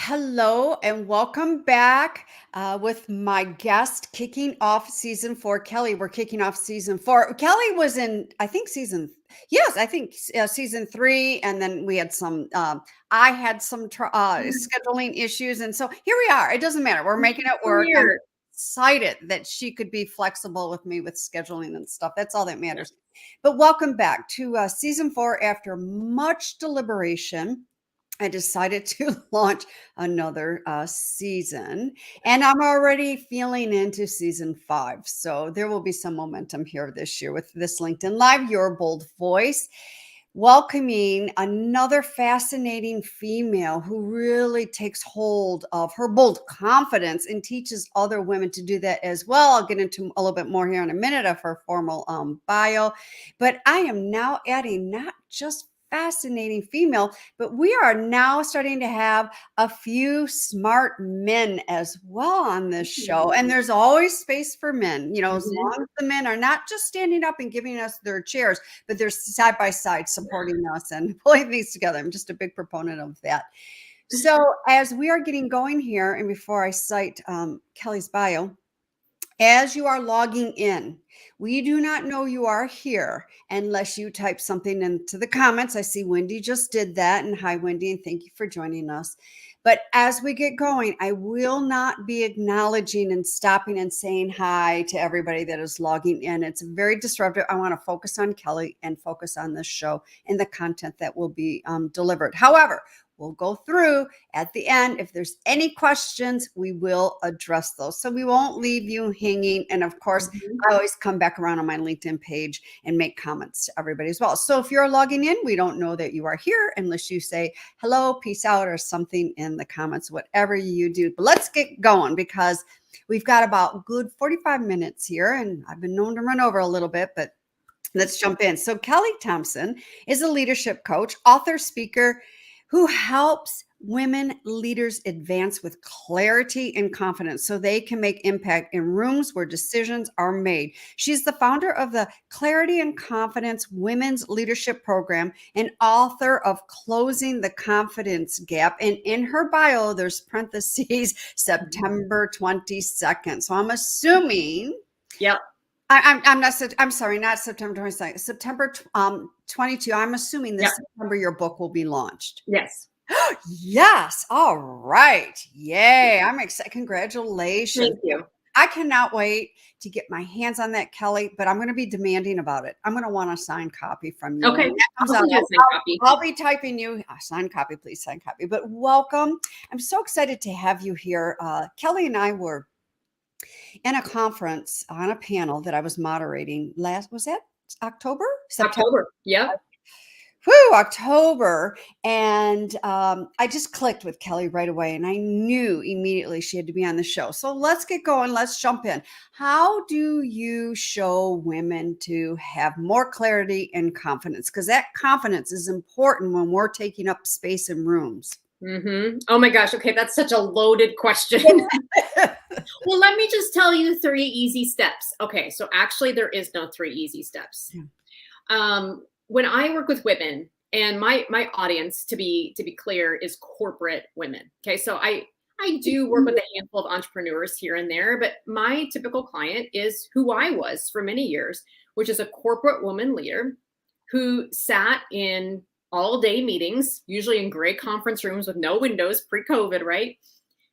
Hello and welcome back with my guest kicking off season four. Kelly, we're kicking off season four. Kelly was in, I think, season three. And then we had I had some scheduling issues. And so here we are. It doesn't matter. We're making it work. I'm Weird. excited that she could be flexible with me with scheduling and stuff. That's all that matters. But welcome back to season four after much deliberation. I decided to launch another season, and I'm already feeling into season five. So there will be some momentum here this year with this LinkedIn Live, Your Bold Voice, welcoming another fascinating female who really takes hold of her bold confidence and teaches other women to do that as well. I'll get into a little bit more here in a minute of her formal bio, but I am now adding not just fascinating female, but we are now starting to have a few smart men as well on this show. And there's always space for men, as long as the men are not just standing up and giving us their chairs, but they're side by side supporting us and pulling these together. I'm just a big proponent of that. So as we are getting going here, and before I cite Kelly's bio, as you are logging in, we do not know you are here unless you type something into the comments. I see Wendy just did that. And hi, Wendy, and thank you for joining us. But as we get going, I will not be acknowledging and stopping and saying hi to everybody that is logging in. It's very disruptive. I want to focus on Kelly and focus on this show and the content that will be delivered. However, we'll go through at the end. If there's any questions, we will address those. So we won't leave you hanging. And of course, I always come back around on my LinkedIn page and make comments to everybody as well. So if you're logging in, we don't know that you are here unless you say hello, peace out, or something in the comments, whatever you do. But let's get going because we've got about good 45 minutes here. And I've been known to run over a little bit, but let's jump in. So Kelli Thompson is a leadership coach, author, speaker, who helps women leaders advance with clarity and confidence so they can make impact in rooms where decisions are made. She's the founder of the Clarity and Confidence Women's Leadership Program and author of Closing the Confidence Gap. And in her bio, there's parentheses, September 22nd. So I'm assuming. Yep. I'm sorry, not September 22nd, September 22. I'm assuming this September your book will be launched. Yes. Yes. All right. Yay. I'm excited. Congratulations. Thank you. I cannot wait to get my hands on that, Kelly, but I'm going to be demanding about it. I'm going to want a signed copy from you. Okay. I'll be typing you a signed copy, please, signed copy. But welcome. I'm so excited to have you here. Kelly and I were in a conference on a panel that I was moderating was that October? October. Yeah. October. And I just clicked with Kelly right away and I knew immediately she had to be on the show. So let's get going. Let's jump in. How do you show women to have more clarity and confidence? Because that confidence is important when we're taking up space in rooms. Oh my gosh. Okay. That's such a loaded question. Well, let me just tell you 3 easy steps. Okay. So actually there is no 3 easy steps. Yeah. When I work with women, and my audience, to be clear, is corporate women. Okay. So I do work with a handful of entrepreneurs here and there, but my typical client is who I was for many years, which is a corporate woman leader who sat in all-day meetings, usually in gray conference rooms with no windows, pre-COVID, right?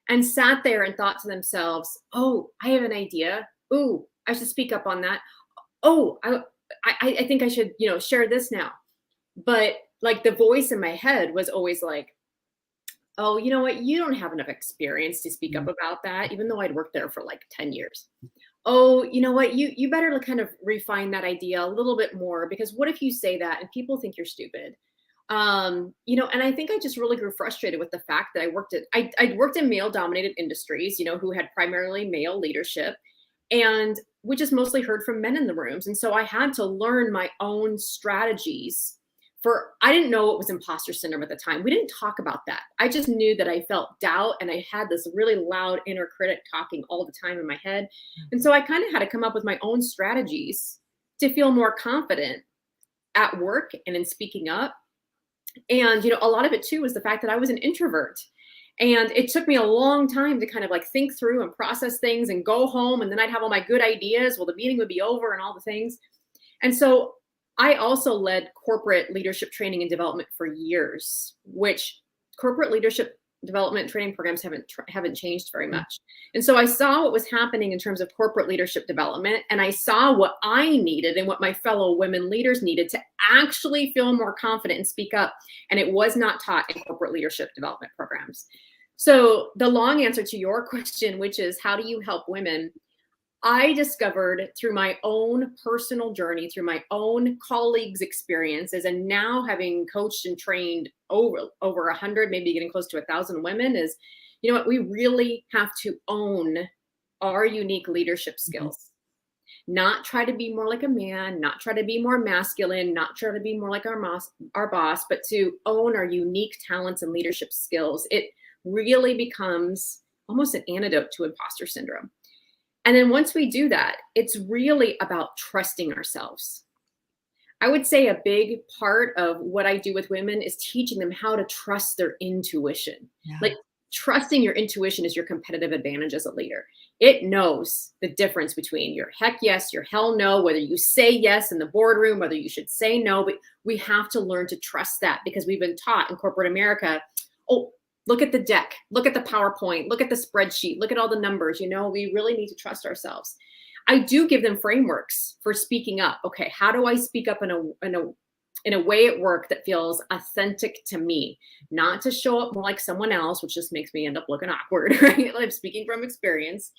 And sat there and thought to themselves, oh, I have an idea. Ooh, I should speak up on that. Oh, I think I should, share this now. But like the voice in my head was always like, oh, you know what? You don't have enough experience to speak up about that, even though I'd worked there for like 10 years. Oh, you know what? You better kind of refine that idea a little bit more, because what if you say that and people think you're stupid? And I think I just really grew frustrated with the fact that I'd worked in male dominated industries, who had primarily male leadership, and we just mostly heard from men in the rooms. And so I had to learn my own strategies I didn't know what was imposter syndrome at the time. We didn't talk about that. I just knew that I felt doubt and I had this really loud inner critic talking all the time in my head. And so I kind of had to come up with my own strategies to feel more confident at work and in speaking up. And, a lot of it too was the fact that I was an introvert. And it took me a long time to kind of like think through and process things and go home. And then I'd have all my good ideas. Well, the meeting would be over and all the things. And so I also led corporate leadership training and development for years, which corporate leadership development training programs haven't changed very much. And so I saw what was happening in terms of corporate leadership development, and I saw what I needed and what my fellow women leaders needed to actually feel more confident and speak up. And it was not taught in corporate leadership development programs. So the long answer to your question, which is how do you help women? I discovered through my own personal journey, through my own colleagues' experiences, and now having coached and trained over 100, maybe getting close to 1,000 women, is, you know what, we really have to own our unique leadership skills. Not try to be more like a man, not try to be more masculine, not try to be more like our boss, but to own our unique talents and leadership skills. It really becomes almost an antidote to imposter syndrome. And then once we do that, it's really about trusting ourselves. I would say a big part of what I do with women is teaching them how to trust their intuition. Yeah. Like trusting your intuition is your competitive advantage as a leader. It knows the difference between your heck yes, your hell no, whether you say yes in the boardroom, whether you should say no. But we have to learn to trust that, because we've been taught in corporate America, oh, look at the deck, look at the PowerPoint, look at the spreadsheet, look at all the numbers. You know, we really need to trust ourselves. I do give them frameworks for speaking up. Okay, how do I speak up in a way at work that feels authentic to me, not to show up more like someone else, which just makes me end up looking awkward, right? I'm speaking from experience.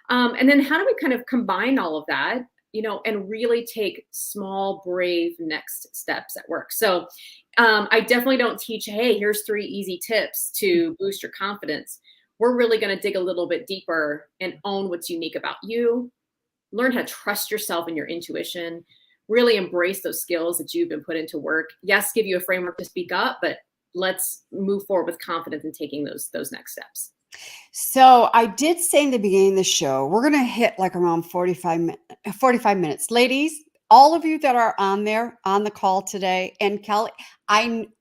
And then how do we kind of combine all of that, you know, and really take small, brave next steps at work? So I definitely don't teach, hey, here's 3 easy tips to boost your confidence. We're really going to dig a little bit deeper and own what's unique about you, learn how to trust yourself and your intuition, really embrace those skills that you've been put into work. Yes, give you a framework to speak up, but let's move forward with confidence in taking those next steps. So I did say in the beginning of the show, we're going to hit like around 45 minutes. Ladies, all of you that are on there on the call today, and Kelli,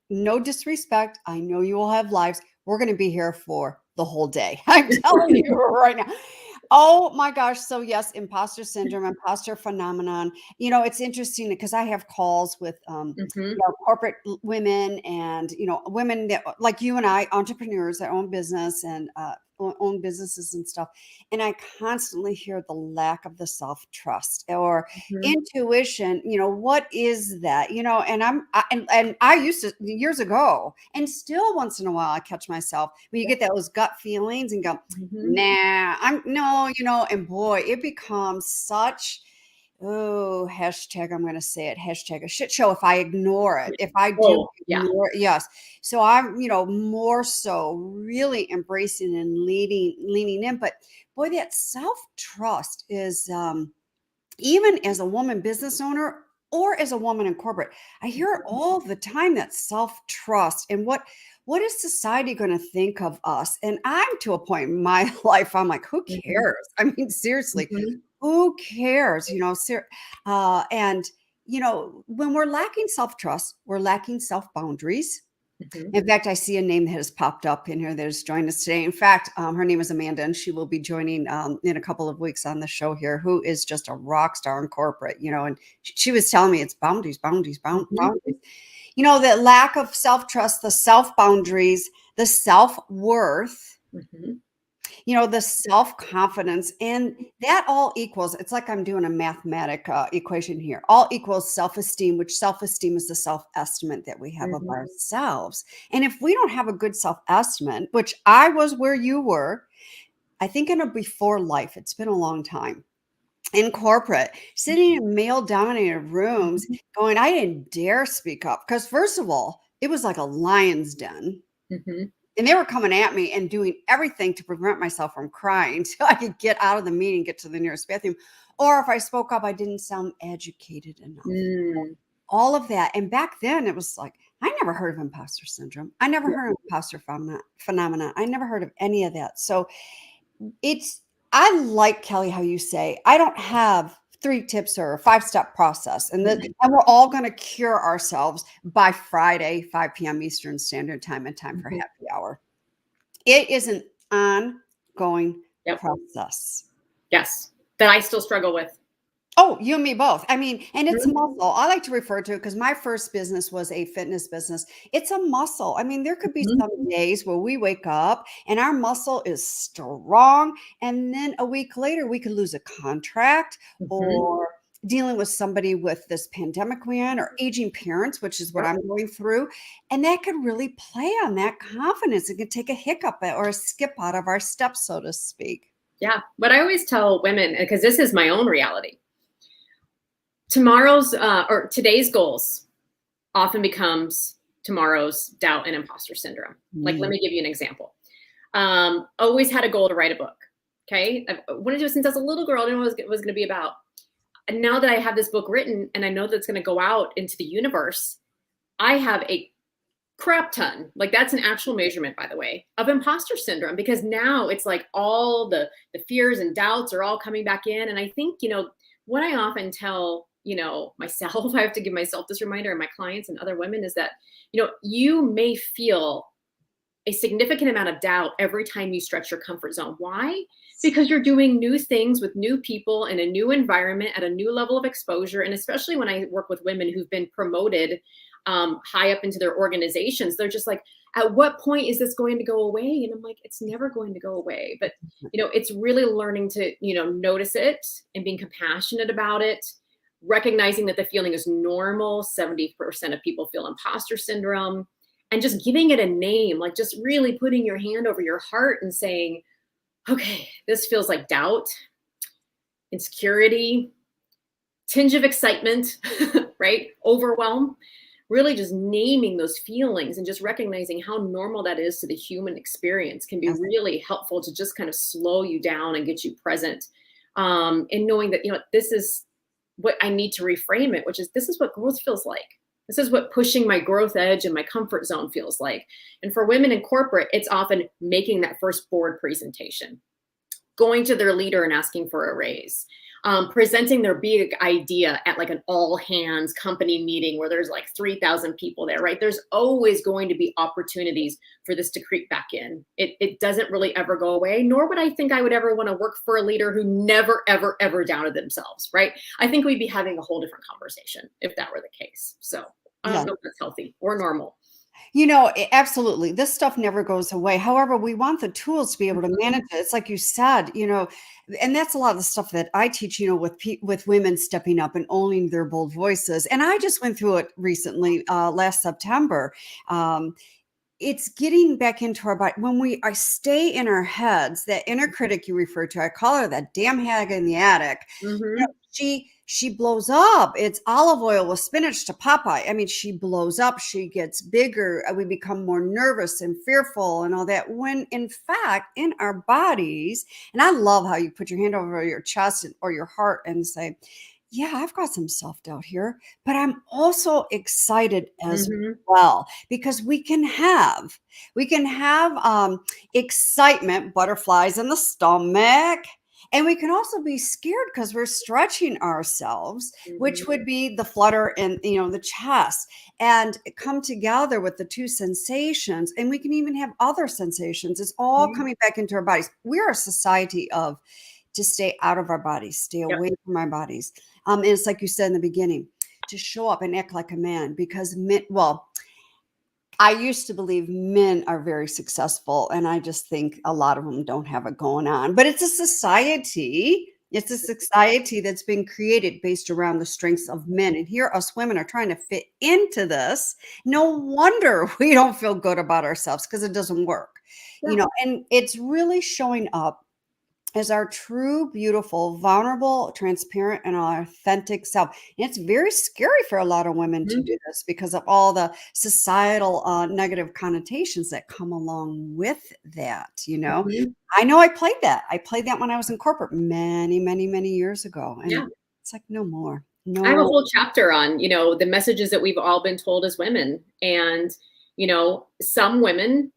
no disrespect, I know you all have lives. We're going to be here for the whole day. I'm telling you right now. Oh my gosh. So yes, imposter syndrome, imposter phenomenon. You know, it's interesting because I have calls with corporate women and, women that like you and I, entrepreneurs that own business and own businesses and stuff. And I constantly hear the lack of the self-trust or intuition. What is that? And I used to years ago, and still once in a while I catch myself when you get those gut feelings and go, nah, and boy, it becomes such, hashtag, I'm going to say it, hashtag a shit show if I ignore it. If I do ignore it, yes. So I'm, more so really embracing and leaning in. But boy, that self-trust is, even as a woman business owner or as a woman in corporate, I hear it all the time, that self-trust and what is society going to think of us? And I'm to a point in my life, I'm like, who cares? I mean, seriously, who cares? And when we're lacking self-trust, we're lacking self-boundaries. In fact, I see a name that has popped up in here that has joined us today. In fact, her name is Amanda, and she will be joining in a couple of weeks on the show here, who is just a rock star in corporate, and she was telling me it's boundaries. The lack of self-trust, the self-boundaries, the self-worth, the self-confidence, and that all equals, it's like I'm doing a mathematic equation here, all equals self-esteem, which self-esteem is the self-estimate that we have of ourselves. And if we don't have a good self-estimate, which I was where you were, I think in a before life, it's been a long time, in corporate, sitting in male-dominated rooms going, I didn't dare speak up because, first of all, it was like a lion's den. And they were coming at me and doing everything to prevent myself from crying so I could get out of the meeting, get to the nearest bathroom. Or if I spoke up, I didn't sound educated enough. All of that. And back then it was like, I never heard of imposter syndrome. I never heard of imposter phenomena. I never heard of any of that. So I like, Kelli, how you say, I don't have 3 tips or a 5-step process. And we're all going to cure ourselves by Friday, 5 p.m. Eastern Standard Time and time for happy hour. It is an ongoing Yep. process. Yes. That I still struggle with. Oh, you and me both. I mean, and it's Mhm. muscle. I like to refer to it because my first business was a fitness business. It's a muscle. I mean, there could be Mhm. some days where we wake up and our muscle is strong, and then a week later we could lose a contract Mhm. or dealing with somebody with this pandemic we're in or aging parents, which is what Yep. I'm going through. And that could really play on that confidence. It could take a hiccup or a skip out of our steps, so to speak. Yeah. What I always tell women, because this is my own reality, tomorrow's or today's goals often becomes tomorrow's doubt and imposter syndrome. Like, let Mm. me give you an example. Always had a goal to write a book. Okay. I've wanted to do it since I was a little girl. I didn't know what it was going to be about. And now that I have this book written and I know that it's going to go out into the universe, I have a crap ton, like that's an actual measurement, by the way, of imposter syndrome, because now it's like all the fears and doubts are all coming back in. And I think, what I often tell, myself, I have to give myself this reminder, and my clients and other women, is that, you may feel a significant amount of doubt every time you stretch your comfort zone. Why? Because you're doing new things with new people in a new environment at a new level of exposure. And especially when I work with women who've been promoted high up into their organizations, they're just like, at what point is this going to go away? And I'm like, it's never going to go away. But, it's really learning to, notice it and being compassionate about it, recognizing that the feeling is normal. 70% of people feel imposter syndrome, and just giving it a name, like just really putting your hand over your heart and saying, okay, this feels like doubt, insecurity, tinge of excitement, right? Overwhelm. Really just naming those feelings and just recognizing how normal that is to the human experience can be Yes. really helpful to just kind of slow you down and get you present. And knowing that, this is what I need to reframe it, which is, this is what growth feels like. This is what pushing my growth edge and my comfort zone feels like. And for women in corporate, it's often making that first board presentation, going to their leader and asking for a raise, presenting their big idea at like an all hands company meeting where there's like 3,000 people there, right? There's always going to be opportunities for this to creep back in. It doesn't really ever go away, nor would I think I would ever want to work for a leader who never, ever, ever doubted themselves, right? I think we'd be having a whole different conversation if that were the case. So I Yeah. don't know if that's healthy or normal. Absolutely. This stuff never goes away. However, we want the tools to be able to manage it. It's like you said, and that's a lot of the stuff that I teach, with women stepping up and owning their bold voices. And I just went through it recently, last September. It's getting back into our body when I stay in our heads. That inner critic you refer to, I call her that damn hag in the attic. Mm-hmm. She blows up. It's olive oil with spinach to Popeye. I mean, she blows up. She gets bigger. We become more nervous and fearful and all that. When in fact, in our bodies, and I love how you put your hand over your chest or your heart and say, yeah, I've got some self-doubt here, but I'm also excited as Mm-hmm. well, because we can have excitement, butterflies in the stomach, and we can also be scared because we're stretching ourselves, Mm-hmm. which would be the flutter in the chest, and come together with the two sensations. And we can even have other sensations. It's all coming back into our bodies. We're a society of to stay out of our bodies, stay Yep. away from our bodies. And it's like you said in the beginning, to show up and act like a man, because men, well, I used to believe men are very successful, and I just think a lot of them don't have it going on. But it's a society. It's a society that's been created based around the strengths of men. And here us women are trying to fit into this. No wonder we don't feel good about ourselves, because it doesn't work. Yeah. And it's really showing up as our true, beautiful, vulnerable, transparent, and authentic self. And it's very scary for a lot of women to Mm-hmm. do this because of all the societal negative connotations that come along with that. Mm-hmm. I know I played that. I played that when I was in corporate many, many, many years ago. And Yeah. it's like, no more. I have a No. whole chapter on, the messages that we've all been told as women. And, some women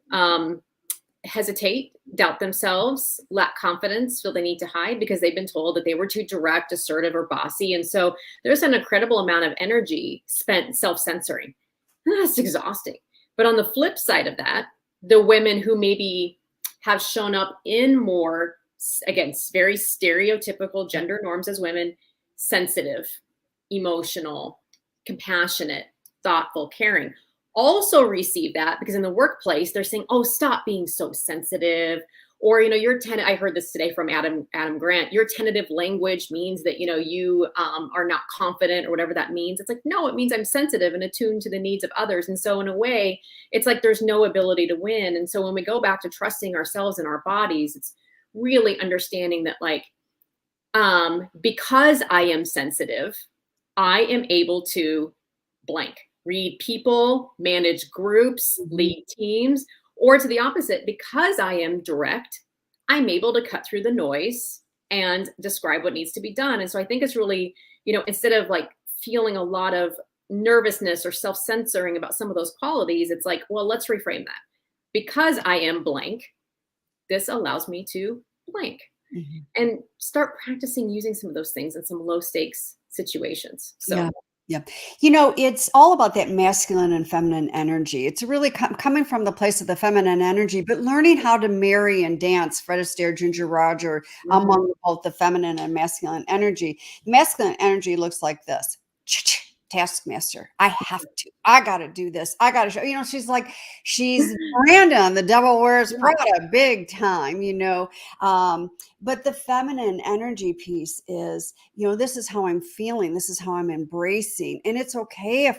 hesitate, doubt themselves, lack confidence, feel they need to hide because they've been told that they were too direct, assertive, or bossy. And so there's an incredible amount of energy spent self-censoring. And that's exhausting. But on the flip side of that, the women who maybe have shown up in more, again, very stereotypical gender norms as women, sensitive, emotional, compassionate, thoughtful, caring. Also receive that because in the workplace, they're saying, oh, stop being so sensitive. Or, I heard this today from Adam Grant, your tentative language means that, you are not confident or whatever that means. It's like, no, it means I'm sensitive and attuned to the needs of others. And so in a way, it's like there's no ability to win. And so when we go back to trusting ourselves and our bodies, it's really understanding that like, because I am sensitive, I am able to blank, read people, manage groups, lead teams. Or to the opposite, because I am direct, I'm able to cut through the noise and describe what needs to be done. And so I think it's really, instead of like feeling a lot of nervousness or self-censoring about some of those qualities, it's like, well, let's reframe that. Because I am blank, this allows me to blank. And start practicing using some of those things in some low stakes situations. So. Yeah. Yeah. It's all about that masculine and feminine energy. It's really coming from the place of the feminine energy, but learning how to marry and dance Fred Astaire, Ginger Roger, among both the feminine and masculine energy. Masculine energy looks like this. Taskmaster. I got to do this. I got to show, she's Brandon, the devil wears Prada, big time, but the feminine energy piece is, this is how I'm feeling. This is how I'm embracing. And it's okay if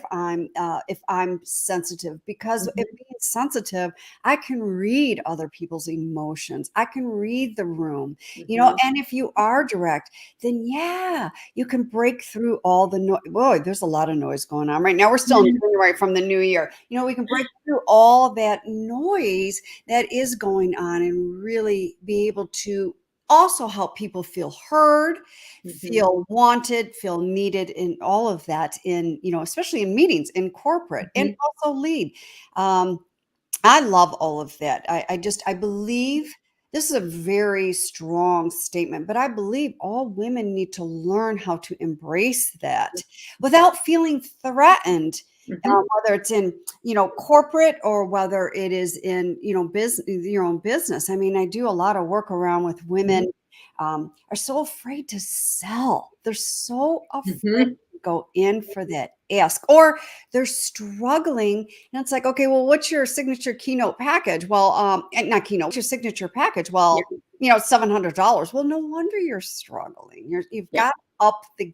I'm sensitive, because if being sensitive, I can read other people's emotions. I can read the room, and if you are direct, then yeah, you can break through all the noise. Boy, there's a lot of noise going on right now. We're still in January from the new year. We can break through all that noise that is going on and really be able to also help people feel heard, feel wanted, feel needed, in all of that, in, especially in meetings, in corporate, and also lead. I love all of that. I believe this is a very strong statement, but I believe all women need to learn how to embrace that without feeling threatened, whether it's in, corporate, or whether it is in, business, your own business. I mean, I do a lot of work around with women, are so afraid to sell. They're so afraid to go in for that ask, or they're struggling. And it's like, okay, well, what's your signature keynote package? Well, not keynote, what's your signature package? Well, $700. Well, no wonder you're struggling. You've got to up the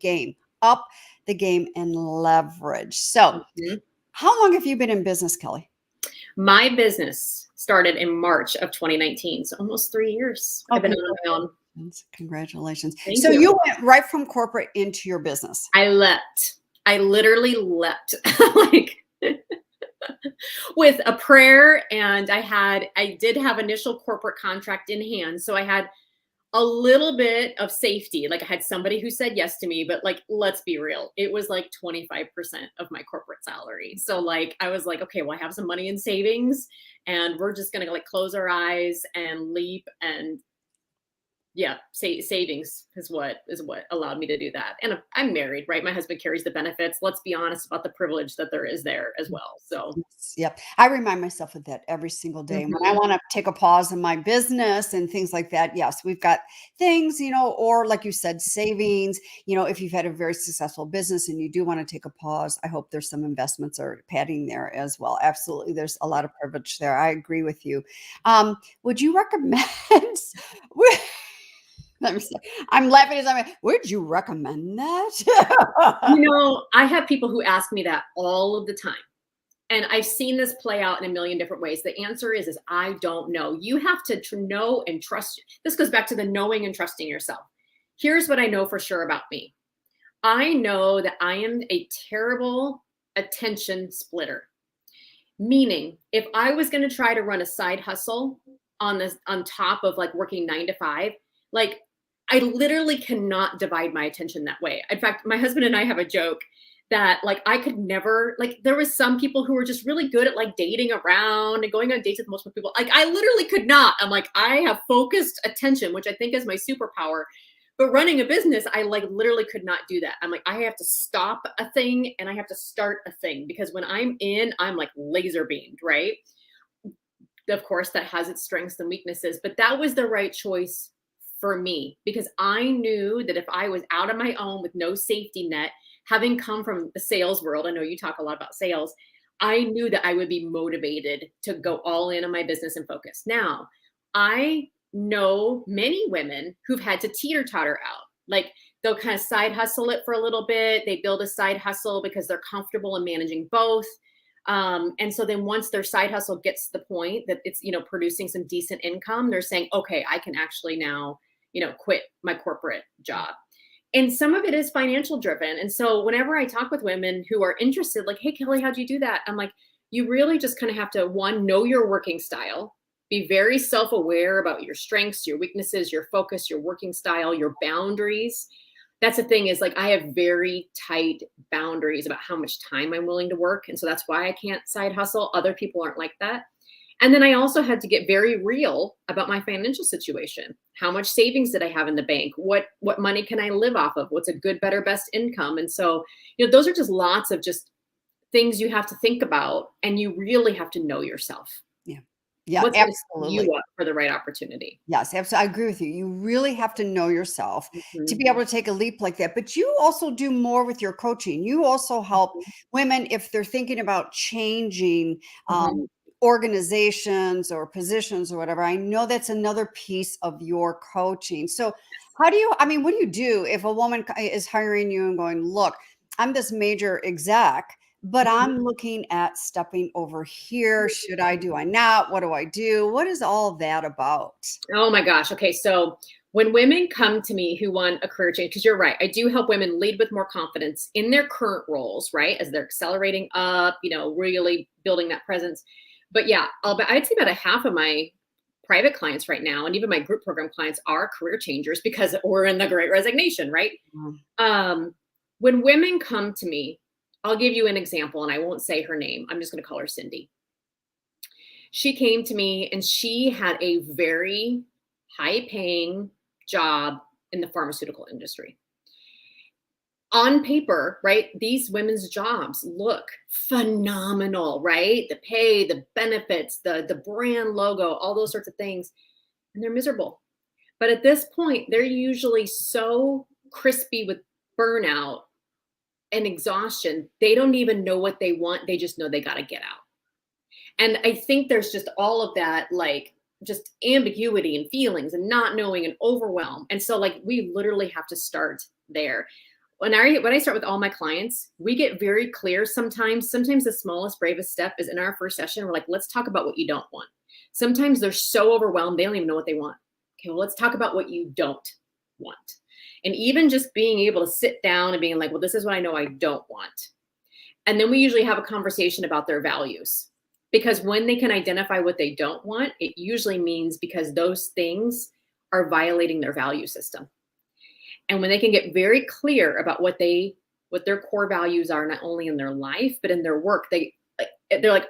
game and leverage. So how long have you been in business, Kelli? My business started in March of 2019. So almost 3 years. I've been on my own. Congratulations. Thank So you. You went right from corporate into your business. I leapt. I literally leapt like with a prayer. And I did have initial corporate contract in hand. So I had a little bit of safety. Like I had somebody who said yes to me, but like, let's be real. It was like 25% of my corporate salary. So like, I was like, okay, well, I have some money in savings and we're just going to like close our eyes and leap. And yeah, savings is what allowed me to do that. And I'm married, right? My husband carries the benefits. Let's be honest about the privilege that there is there as well. So yep. I remind myself of that every single day. When I want to take a pause in my business and things like that, yes, we've got things, or like you said, savings, if you've had a very successful business and you do want to take a pause, I hope there's some investments or padding there as well. Absolutely. There's a lot of privilege there. I agree with you. Would you recommend I'm laughing as I'm like, would you recommend that? I have people who ask me that all of the time. And I've seen this play out in a million different ways. The answer is I don't know. You have to know and trust. This goes back to the knowing and trusting yourself. Here's what I know for sure about me. I know that I am a terrible attention splitter. Meaning, if I was going to try to run a side hustle on top of like working 9 to 5, like I literally cannot divide my attention that way. In fact, my husband and I have a joke that like I could never, like there was some people who were just really good at like dating around and going on dates with multiple people. Like I literally could not. I'm like, I have focused attention, which I think is my superpower. But running a business, I like literally could not do that. I'm like, I have to stop a thing and I have to start a thing because when I'm in, I'm like laser beamed, right? of course, that has its strengths and weaknesses, but that was the right choice for me because I knew that if I was out on my own with no safety net, having come from the sales world, I know you talk a lot about sales, I knew that I would be motivated to go all in on my business and focus. Now, I know many women who've had to teeter totter out. Like they'll kind of side hustle it for a little bit. They build a side hustle because they're comfortable in managing both. And so then once their side hustle gets to the point that it's, producing some decent income, they're saying, okay, I can actually now, quit my corporate job. And some of it is financial driven. And so whenever I talk with women who are interested, like, hey, Kelli, how'd you do that? I'm like, you really just kind of have to, one, know your working style, be very self-aware about your strengths, your weaknesses, your focus, your working style, your boundaries. That's the thing is like, I have very tight boundaries about how much time I'm willing to work. And so that's why I can't side hustle. Other people aren't like that. And then I also had to get very real about my financial situation. How much savings did I have in the bank? What money can I live off of? What's a good, better, best income? And so, those are just lots of just things you have to think about, and you really have to know yourself. Yeah. Yeah, What's going to set absolutely. you up for the right opportunity? Yes, absolutely. I agree with you. You really have to know yourself to Mhm, be able to take a leap like that. But you also do more with your coaching. You also help mhm, women if they're thinking about changing mhm. organizations or positions or whatever. I know that's another piece of your coaching. So, how do you, I mean, what do you do if a woman is hiring you and going, look, I'm this major exec, but I'm looking at stepping over here. Should I? Do I not? What do I do? What is all that about? Oh my gosh. Okay. So when women come to me who want a career change, because you're right, I do help women lead with more confidence in their current roles, right? As they're accelerating up, really building that presence. But yeah, I'd say about a half of my private clients right now, and even my group program clients are career changers because we're in the great resignation, right? Mm, Um, when women come to me, I'll give you an example and I won't say her name. I'm just going to call her Cindy. She came to me and she had a very high paying job in the pharmaceutical industry. On paper, right? These women's jobs look phenomenal, right? The pay, the benefits, the brand logo, all those sorts of things, and they're miserable. But at this point, they're usually so crispy with burnout and exhaustion, they don't even know what they want. They just know they got to get out. And I think there's just all of that, like just ambiguity and feelings and not knowing and overwhelm. And so like we literally have to start there. When I start with all my clients, we get very clear sometimes. Sometimes the smallest, bravest step is in our first session. We're like, let's talk about what you don't want. Sometimes they're so overwhelmed, they don't even know what they want. Okay, well, let's talk about what you don't want. And even just being able to sit down and being like, well, this is what I know I don't want. And then we usually have a conversation about their values. Because when they can identify what they don't want, it usually means because those things are violating their value system. And when they can get very clear about what their core values are, not only in their life, but in their work, they're like,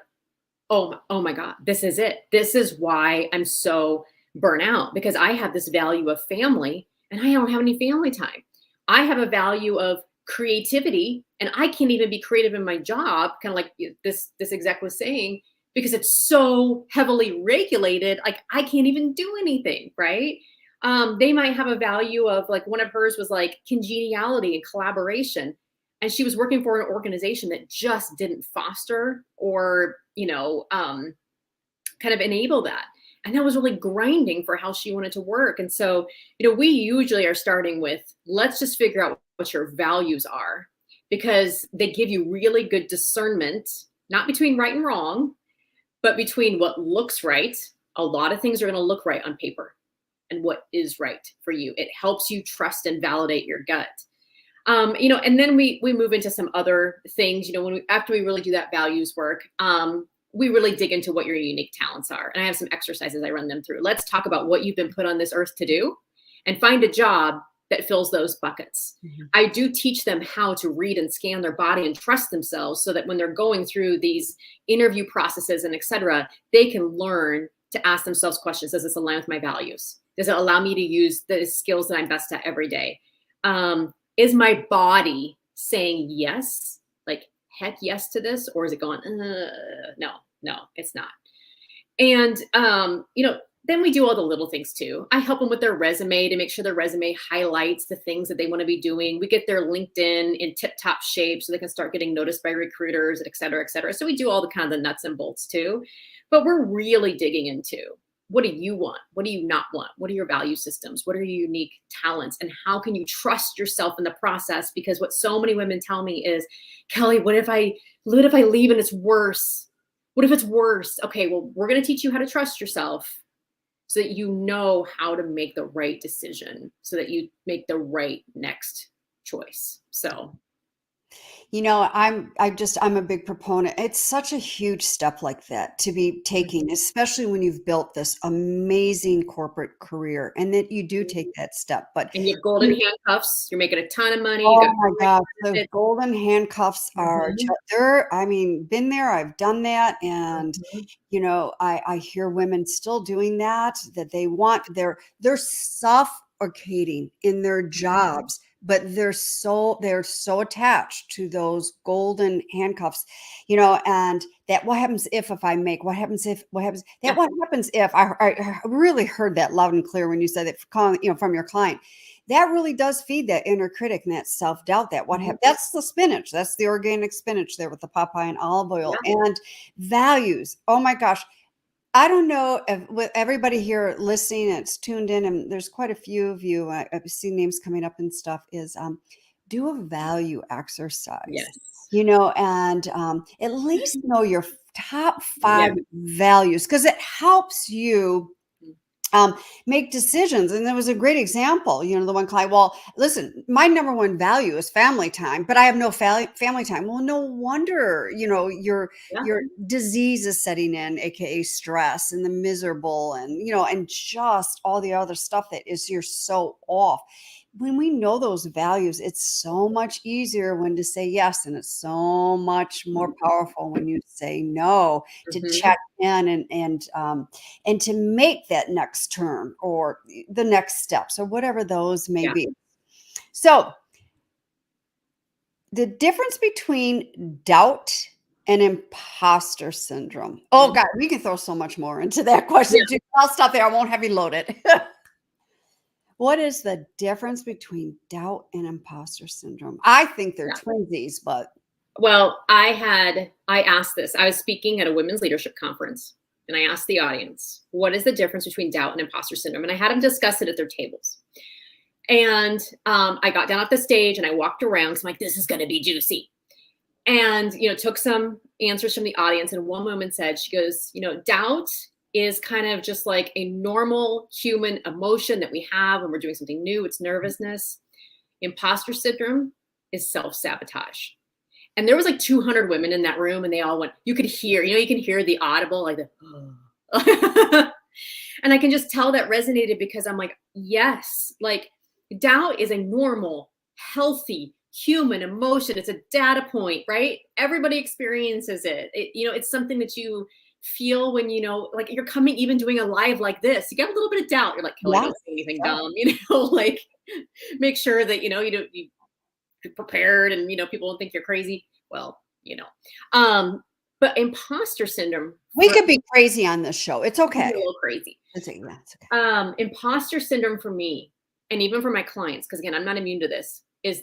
oh my God, this is it. This is why I'm so burnt out, because I have this value of family and I don't have any family time. I have a value of creativity and I can't even be creative in my job, kind of like this exec was saying, because it's so heavily regulated. Like I can't even do anything, right? They might have a value of, like, one of hers was like congeniality and collaboration. And she was working for an organization that just didn't foster or, kind of enable that. And that was really grinding for how she wanted to work. And so, we usually are starting with, let's just figure out what your values are, because they give you really good discernment, not between right and wrong, but between what looks right. A lot of things are going to look right on paper and what is right for you. It helps you trust and validate your gut. And then we move into some other things, after we really do that values work, we really dig into what your unique talents are. And I have some exercises I run them through. Let's talk about what you've been put on this earth to do and find a job that fills those buckets. Mm-hmm. I do teach them how to read and scan their body and trust themselves so that when they're going through these interview processes and et cetera, they can learn to ask themselves questions. Does this align with my values? Does it allow me to use the skills that I'm best at every day? Is my body saying yes, like heck yes to this? Or is it going, no, it's not? And, then we do all the little things too. I help them with their resume to make sure their resume highlights the things that they want to be doing. We get their LinkedIn in tip-top shape so they can start getting noticed by recruiters, et cetera, et cetera. So we do all the kind of the nuts and bolts too. But we're really digging into, what do you want? What do you not want? What are your value systems? What are your unique talents? And how can you trust yourself in the process? Because what so many women tell me is, Kelli, what if I leave and it's worse? What if it's worse? Okay, well, we're going to teach you how to trust yourself so that you know how to make the right decision, so that you make the right next choice. So, I'm a big proponent. It's such a huge step like that to be taking, especially when you've built this amazing corporate career and that you do take that step. But and you have golden handcuffs, you're making a ton of money. You oh got my great gosh, those benefits. golden handcuffs are Mhm, been there, I've done that. And, mhm. I hear women still doing that they're suffocating in their jobs, but they're so attached to those golden handcuffs, and that what happens that Yeah, what happens if I really heard that loud and clear when you said it from your client. That really does feed that inner critic and that self-doubt that what mhm, happened. That's the spinach. That's the organic spinach there with the Popeye and olive oil yeah, and values. Oh my gosh. I don't know if with everybody here listening, it's tuned in, and there's quite a few of you. I've seen names coming up and stuff. Is do a value exercise, yes, and at least know your top yeah, five values because it helps you make decisions. And there was a great example, the one client, well, listen, my number one value is family time, but I have no family time. Well, no wonder, yeah, your disease is setting in, aka stress and the miserable and, and just all the other stuff that is you're so off. When we know those values, it's so much easier when to say yes, and it's so much more powerful when you say no, to mhm, check in and to make that next turn or the next steps or whatever those may yeah, be. So, the difference between doubt and imposter syndrome. Oh, mhm, God, we can throw so much more into that yeah, question too. I'll stop there. I won't have you loaded. What is the difference between doubt and imposter syndrome? I think they're yeah. twinsies, but Well, I asked this. I was speaking at a women's leadership conference, and I asked the audience, what is the difference between doubt and imposter syndrome? And I had them discuss it at their tables. And I got down off the stage and I walked around. So I'm like, this is going to be juicy. And, took some answers from the audience. And one woman said, she goes, doubt is kind of just like a normal human emotion that we have when we're doing something new. It's nervousness. Imposter syndrome is self-sabotage. And there was like 200 women in that room and they all went, you could hear, you can hear the audible, like the, oh. And I can just tell that resonated because I'm like, yes, like doubt is a normal, healthy human emotion. It's a data point, right? Everybody experiences it. It's something that you feel when, like you're coming, even doing a live like this, you got a little bit of doubt. You're like, Kelli, yes, don't say anything yes. dumb, like make sure that, you're prepared and, people don't think you're crazy. Well, but imposter syndrome We for could be crazy on this show. It's can be okay. a little crazy. It's okay. Imposter syndrome for me, and even for my clients, because again, I'm not immune to this, is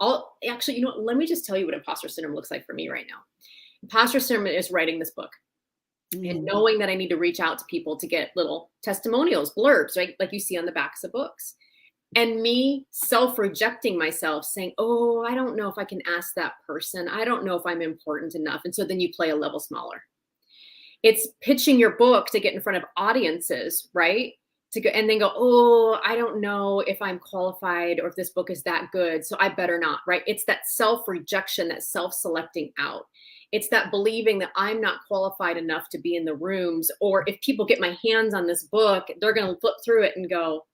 all actually, let me just tell you what imposter syndrome looks like for me right now. Imposter syndrome is writing this book and Mhm. knowing that I need to reach out to people to get little testimonials, blurbs, right? Like you see on the backs of books. And me self-rejecting myself, saying, oh, I don't know if I can ask that person. I don't know if I'm important enough. And so then you play a level smaller. It's pitching your book to get in front of audiences, right? To go and then go, oh, I don't know if I'm qualified or if this book is that good. So I better not, right? It's that self-rejection, that self-selecting out. It's that believing that I'm not qualified enough to be in the rooms. Or if people get my hands on this book, they're going to flip through it and go,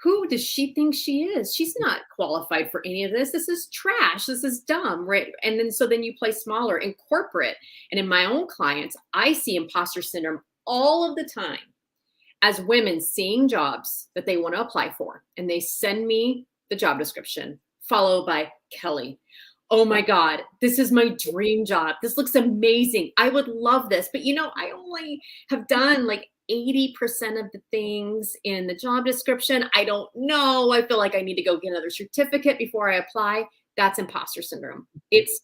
who does she think she is? She's not qualified for any of this. This is trash. This is dumb, right? And then so then you play smaller in corporate. And in my own clients, I see imposter syndrome all of the time as women seeing jobs that they want to apply for. And they send me the job description, followed by, Kelli, oh my God, this is my dream job. This looks amazing. I would love this. But I only have done like 80% of the things in the job description. I don't know. I feel like I need to go get another certificate before I apply. That's imposter syndrome. It's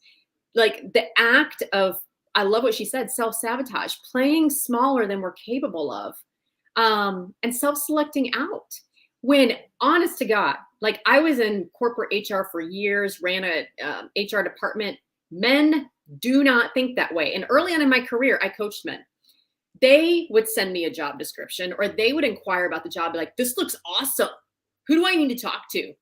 like the act of, I love what she said, self-sabotage, playing smaller than we're capable of, and self-selecting out. When, honest to God, like I was in corporate HR for years, ran a HR department. Men do not think that way. And early on in my career, I coached men. They would send me a job description, or they would inquire about the job, be like, this looks awesome. Who do I need to talk to?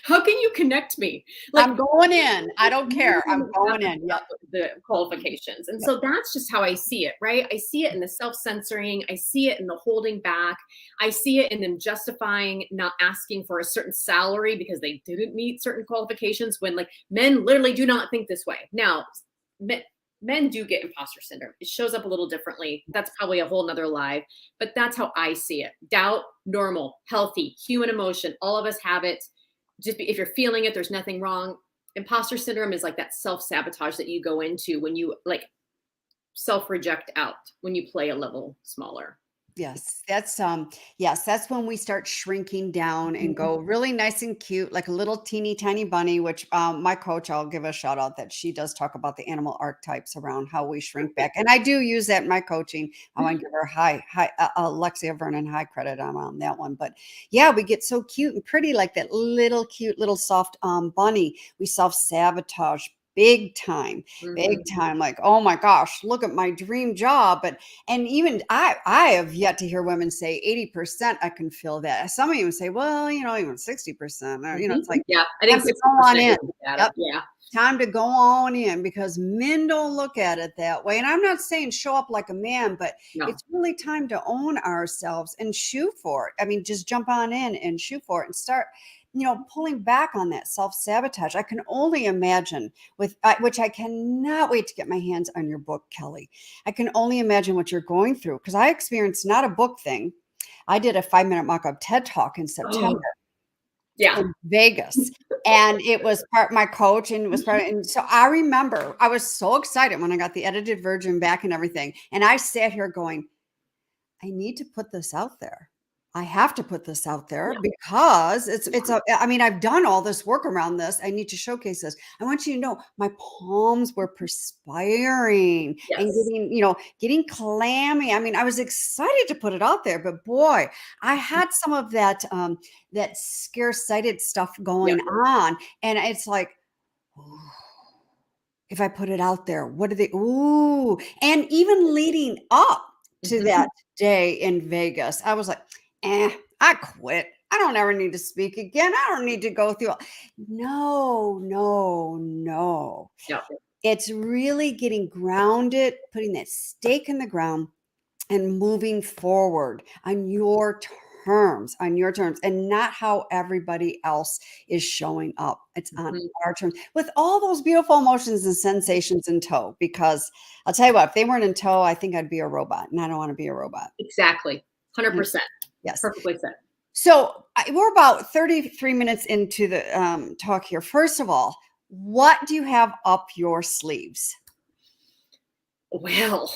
How can you connect me? Like, I'm going in. I don't care. I'm going in. Yep. The qualifications. And so that's just how I see it, right? I see it in the self-censoring. I see it in the holding back. I see it in them justifying not asking for a certain salary because they didn't meet certain qualifications, when like men literally do not think this way. Now, men do get imposter syndrome. It shows up a little differently. That's probably a whole nother live, but that's how I see it. Doubt, normal, healthy, human emotion. All of us have it. If you're feeling it, there's nothing wrong. Imposter syndrome is like that self-sabotage that you go into when you like self-reject out, when you play a level smaller. Yes, that's when we start shrinking down and go really nice and cute, like a little teeny tiny bunny, which my coach, I'll give a shout out that she does talk about the animal archetypes around how we shrink back. And I do use that in my coaching. I want to give her Alexia Vernon high credit on that one. But yeah, we get so cute and pretty, like that little cute little soft bunny. We self-sabotage big time, like, oh my gosh, look at my dream job. And even I have yet to hear women say 80%. I can feel that. Some of you say, well, even 60%, or, it's like, yeah, I think time to go on in. Yep. Yeah. Time to go on in, because men don't look at it that way. And I'm not saying show up like a man, but it's really time to own ourselves and shoot for it. I mean, just jump on in and shoot for it and start pulling back on that self-sabotage. I can only imagine which I cannot wait to get my hands on your book, Kelli. I can only imagine what you're going through, because I experienced not a book thing. I did a 5-minute mock-up TED Talk in September. In Vegas. And it was part my coach, and it was part, and so I remember I was so excited when I got the edited version back and everything. And I sat here going, I need to put this out there. I have to put this out there because I mean, I've done all this work around this. I need to showcase this. I want you to know my palms were perspiring and getting clammy. I mean, I was excited to put it out there, but boy, I had some of that, that scarce-sighted stuff going on. And it's like, ooh, if I put it out there, what do they, ooh, and even leading up to that day in Vegas, I was like, I quit. I don't ever need to speak again. I don't need to go through. No. It's really getting grounded, putting that stake in the ground and moving forward on your terms, and not how everybody else is showing up. It's on our terms, with all those beautiful emotions and sensations in tow, because I'll tell you what, if they weren't in tow, I think I'd be a robot, and I don't want to be a robot. Exactly. 100%. Yes. Perfectly said. So we're about 33 minutes into the talk here. First of all, what do you have up your sleeves? Well,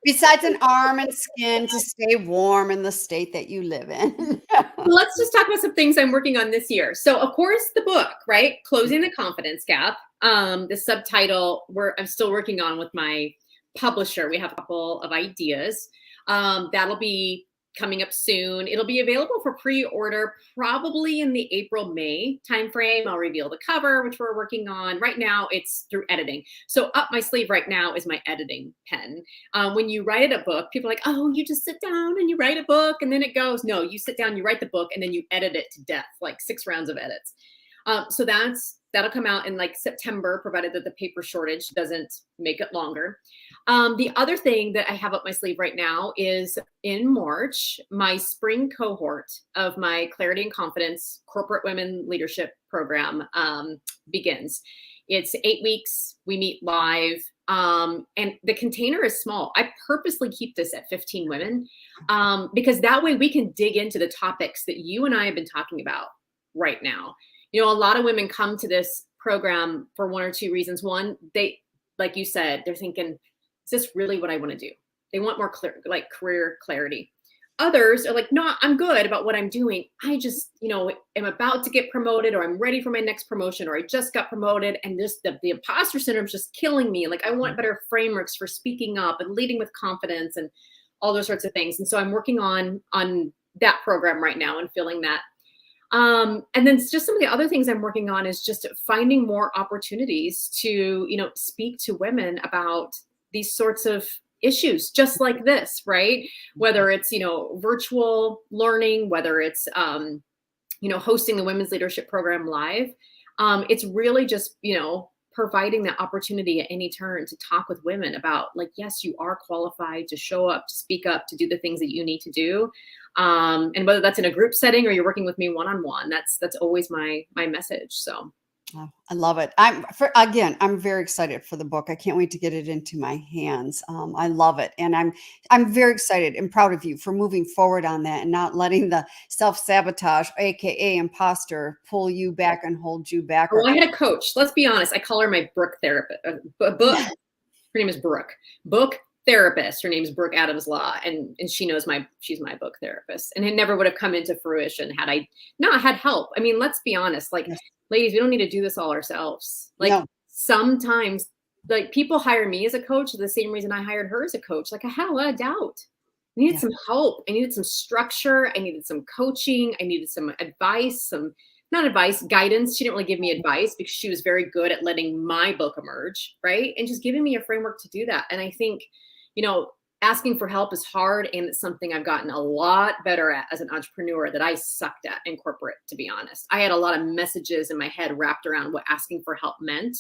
besides an arm and skin to stay warm in the state that you live in. Let's just talk about some things I'm working on this year. So of course the book, right? Closing the Confidence Gap. The subtitle I'm still working on with my publisher. We have a couple of ideas. That'll be coming up soon. It'll be available for pre-order probably in the April-May timeframe. I'll reveal the cover, which we're working on. Right now, it's through editing. So up my sleeve right now is my editing pen. When you write a book, people are like, oh, you just sit down and you write a book and then it goes. No, you sit down, you write the book, and then you edit it to death, like 6 rounds of edits. So that'll come out in like September, provided that the paper shortage doesn't make it longer. The other thing that I have up my sleeve right now is in March, my spring cohort of my Clarity and Confidence Corporate Women Leadership Program begins. It's 8 weeks. We meet live. And the container is small. I purposely keep this at 15 women because that way we can dig into the topics that you and I have been talking about right now. a lot of women come to this program for one or two reasons. One, they, like you said, they're thinking, is this really what I want to do? They want more clear, like career clarity. Others are like, no, I'm good about what I'm doing. I just, am about to get promoted, or I'm ready for my next promotion, or I just got promoted, and this the imposter syndrome is just killing me. Like, I want better frameworks for speaking up and leading with confidence and all those sorts of things. And so I'm working on that program right now and feeling that. And then just some of the other things I'm working on is just finding more opportunities to, speak to women about these sorts of issues just like this, right? Whether it's, virtual learning, whether it's, hosting the Women's Leadership Program live. It's really just, providing that opportunity at any turn to talk with women about, like, yes, you are qualified to show up, to speak up, to do the things that you need to do. And whether that's in a group setting or you're working with me one-on-one, that's always my message. So. Oh, I love it. I'm very excited for the book. I can't wait to get it into my hands. I love it, and I'm very excited and proud of you for moving forward on that and not letting the self-sabotage, aka imposter, pull you back and hold you back. Well, I had a coach. Let's be honest. I call her my Brooke therapist. Book. Her name is Brooke. Book therapist. Her name is Brooke Adams Law, and she knows she's my book therapist. And it never would have come into fruition had I not had help. I mean, let's be honest. Like, yes. Ladies, we don't need to do this all ourselves. Like, no. Sometimes, like, people hire me as a coach the same reason I hired her as a coach. Like, I had a lot of doubt. I needed some help. I needed some structure. I needed some coaching. I needed some advice, guidance. She didn't really give me advice because she was very good at letting my book emerge, right? And just giving me a framework to do that. And I think, asking for help is hard, and it's something I've gotten a lot better at as an entrepreneur that I sucked at in corporate, to be honest. I had a lot of messages in my head wrapped around what asking for help meant.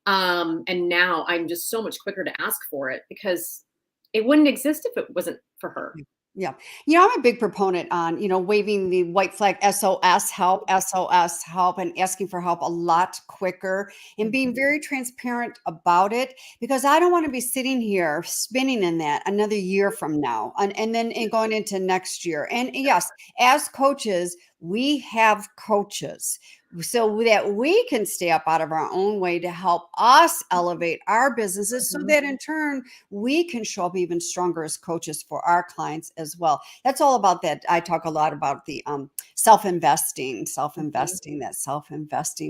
And now I'm just so much quicker to ask for it because it wouldn't exist if it wasn't for her. Yeah. I'm a big proponent on, waving the white flag, SOS help, and asking for help a lot quicker and being very transparent about it, because I don't want to be sitting here spinning in that another year from now and then going into next year. And yes, as coaches, we have coaches so that we can stay up out of our own way to help us elevate our businesses so that in turn we can show up even stronger as coaches for our clients as well. That's all about that. I talk a lot about the self-investing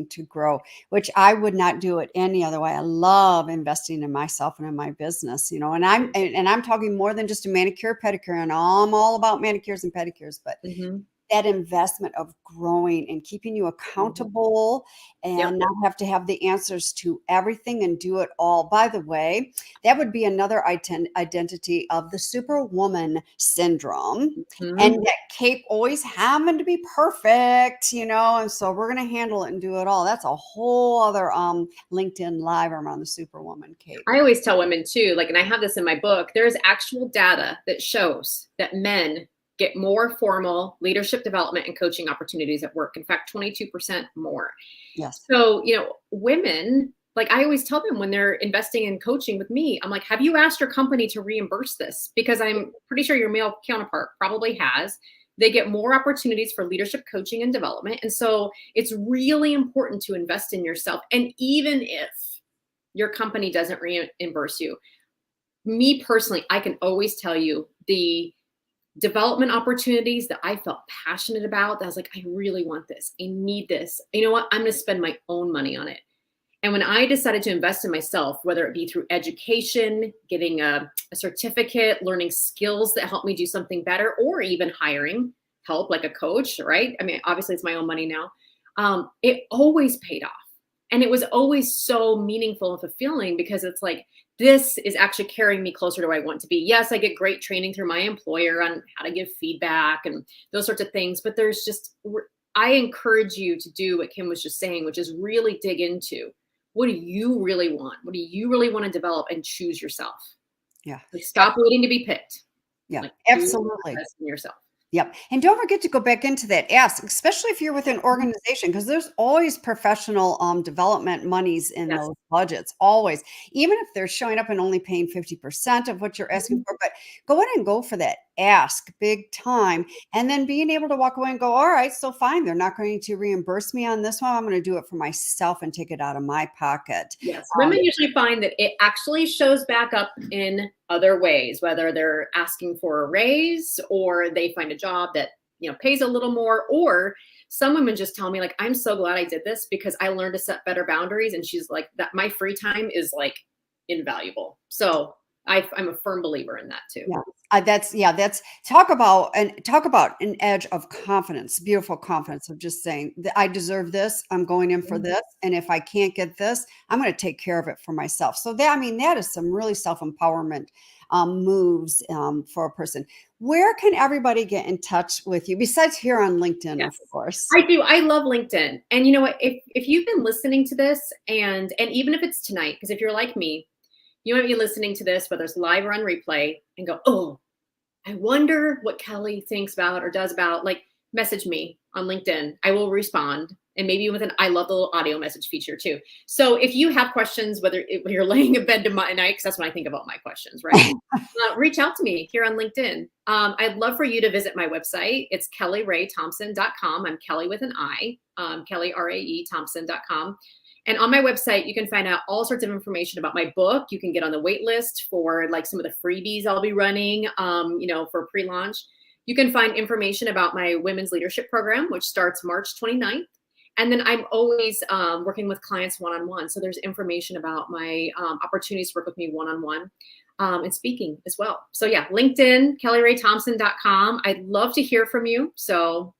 to grow, which I would not do it any other way. I love investing in myself and in my business, and I'm talking more than just a manicure, pedicure, and I'm all about manicures and pedicures, but that investment of growing and keeping you accountable and not have to have the answers to everything and do it all. By the way, that would be another identity of the superwoman syndrome, and that cape always having to be perfect, and so we're going to handle it and do it all. That's a whole other LinkedIn Live around the superwoman cape. I always tell women too, and I have this in my book, there's actual data that shows that men get more formal leadership development and coaching opportunities at work. In fact, 22% more. Yes. So, women, like, I always tell them when they're investing in coaching with me, I'm like, have you asked your company to reimburse this? Because I'm pretty sure your male counterpart probably has. They get more opportunities for leadership coaching and development. And so it's really important to invest in yourself. And even if your company doesn't reimburse you, me personally, I can always tell you the development opportunities that I felt passionate about, that I was like, I really want this. I need this. You know what? I'm going to spend my own money on it. And when I decided to invest in myself, whether it be through education, getting a certificate, learning skills that help me do something better, or even hiring help like a coach, right? I mean, obviously it's my own money now. It always paid off. And it was always so meaningful and fulfilling because it's like, this is actually carrying me closer to where I want to be. Yes, I get great training through my employer on how to give feedback and those sorts of things. But there's just, I encourage you to do what Kim was just saying, which is really dig into, what do you really want? What do you really want to develop, and choose yourself? Yeah. Like, stop waiting to be picked. Yeah, like, absolutely. Invest in yourself. Yep. And don't forget to go back into that. Ask, especially if you're with an organization, because there's always professional development monies in Yes. those budgets, always, even if they're showing up and only paying 50% of what you're asking Mhm. for. But go in and go for that. Ask big time. And then being able to walk away and go, all right, so fine. They're not going to reimburse me on this one. I'm going to do it for myself and take it out of my pocket. Yes, Um, women usually find that it actually shows back up in other ways, whether they're asking for a raise or they find a job that, pays a little more, or some women just tell me like, I'm so glad I did this because I learned to set better boundaries. And she's like, that my free time is like invaluable. So I'm a firm believer in that too. Yeah, that's talk about an edge of confidence, beautiful confidence of just saying that I deserve this. I'm going in for Mhm. this, and if I can't get this, I'm going to take care of it for myself. So that I mean that is some really self empowerment moves for a person. Where can everybody get in touch with you besides here on LinkedIn, of Yes. course? I do. I love LinkedIn. And you know what? If you've been listening to this and even if it's tonight, because if you're like me, you might be listening to this, whether it's live or on replay, and go, oh, I wonder what Kelli thinks about or does about, like, message me on LinkedIn. I will respond. And maybe with I love the little audio message feature too. So if you have questions, when you're laying in bed tonight, because that's when I think about my questions, right? Reach out to me here on LinkedIn. I'd love for you to visit my website. It's kellyraythompson.com. I'm Kelli with an I, Kelli, R-A-E, Thompson.com. And on my website, you can find out all sorts of information about my book. You can get on the wait list for like some of the freebies I'll be running, for pre-launch. You can find information about my women's leadership program, which starts March 29th. And then I'm always working with clients one-on-one. So there's information about my opportunities to work with me one-on-one and speaking as well. So yeah, LinkedIn, kellyraythompson.com. I'd love to hear from you. So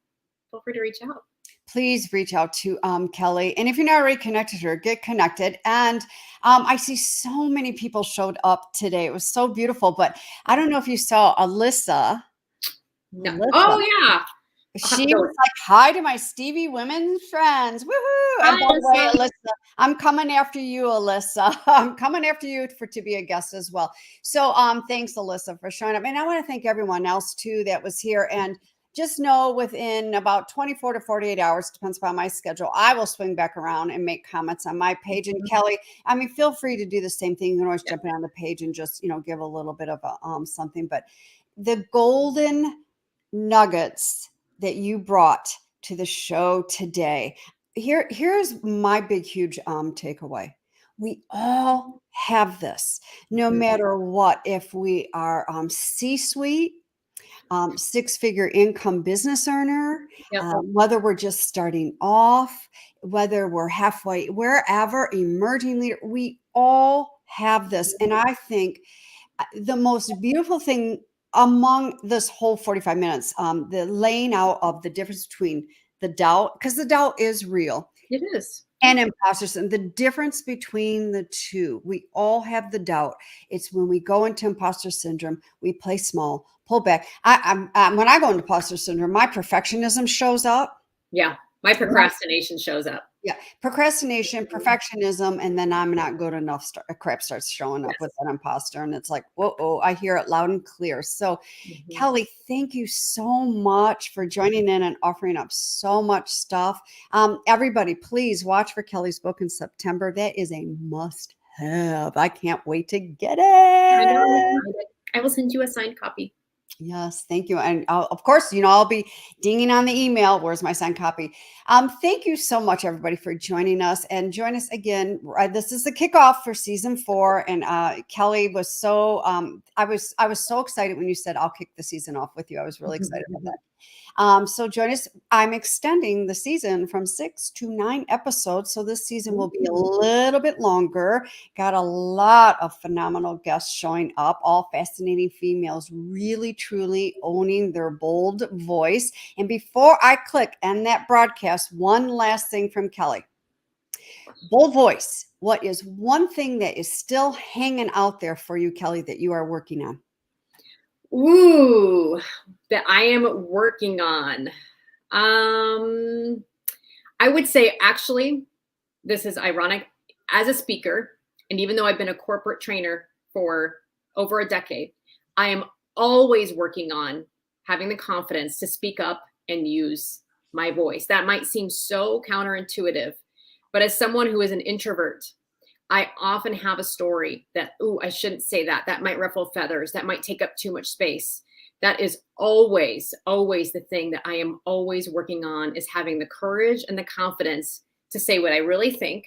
feel free to reach out. Please reach out to Kelli. And if you're not already connected to her, get connected. And I see so many people showed up today. It was so beautiful. But I don't know if you saw Alyssa. No. Alyssa. Oh yeah. I'll have She to go. was like, hi to my Stevie women friends. Woohoo. Hi, And by the way, Alyssa. Alyssa, I'm coming after you, Alyssa. I'm coming after you to be a guest as well. So thanks, Alyssa, for showing up. And I want to thank everyone else too that was here. And just know within about 24 to 48 hours, depends upon my schedule, I will swing back around and make comments on my page. And Mhm. Kelli, I mean, feel free to do the same thing. You can always Yeah. jump in on the page and just, give a little bit of a something. But the golden nuggets that you brought to the show today. Here's my big, huge takeaway. We all have this, no Mhm. matter what. If we are C-suite, six-figure income business earner, Yep. whether we're just starting off, whether we're halfway, wherever, emerging leader, we all have this. And I think the most beautiful thing among this whole 45 minutes, the laying out of the difference between the doubt, because the doubt is real, It is. and imposter syndrome, the difference between the two. We all have the doubt. It's when we go into imposter syndrome, we play small, pull back. When I go into imposter syndrome, my perfectionism shows up. Yeah. My procrastination shows up. Yeah, procrastination, Mhm. perfectionism, and then I'm not good enough. Crap starts showing up with Yes. an imposter, and it's like, whoa, I hear it loud and clear. So, Mhm. Kelli, thank you so much for joining in and offering up so much stuff. Everybody, please watch for Kelli's book in September. That is a must have. I can't wait to get I know. I'm it. excited. I will send you a signed copy. Yes, thank you. And of course, I'll be dinging on the email. Where's my signed copy? Thank you so much, everybody, for joining us. And join us again. This is the kickoff for season 4. And Kelli was so I was so excited when you said I'll kick the season off with you. I was really excited about that. So join us. I'm extending the season from 6 to 9 episodes. So this season will be a little bit longer. Got a lot of phenomenal guests showing up, all fascinating females, really, truly owning their bold voice. And before I click end that broadcast, one last thing from Kelli. Bold voice. What is one thing that is still hanging out there for you, Kelli, that you are working on? Ooh, that I am working on. I would say actually, this is ironic. As a speaker, and even though I've been a corporate trainer for over a decade, I am always working on having the confidence to speak up and use my voice. That might seem so counterintuitive, but as someone who is an introvert, I often have a story that, ooh, I shouldn't say that. That might ruffle feathers. That might take up too much space. That is always, always the thing that I am always working on, is having the courage and the confidence to say what I really think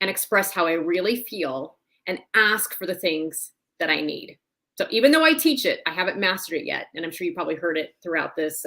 and express how I really feel and ask for the things that I need. So even though I teach it, I haven't mastered it yet. And I'm sure you probably heard it throughout this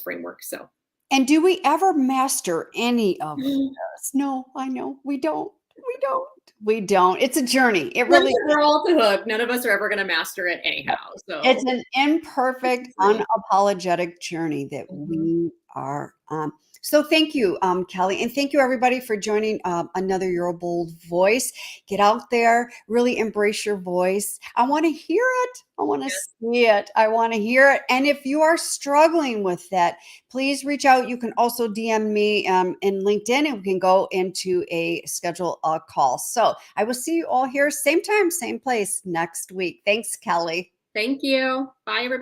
framework. So. And do we ever master any of this? No, I know we don't. We don't. We don't. It's a journey. It really is. We're all off the hook. None of us are ever going to master it anyhow. So It's an imperfect, unapologetic journey that we are on. So thank you, Kelli, and thank you everybody for joining another Your Bold Voice. Get out there, really embrace your voice. I want to hear it. I want to see it. I want to hear it. And if you are struggling with that, please reach out. You can also DM me in LinkedIn, and we can go into schedule a call. So I will see you all here, same time, same place next week. Thanks, Kelli. thank you. Bye, everybody.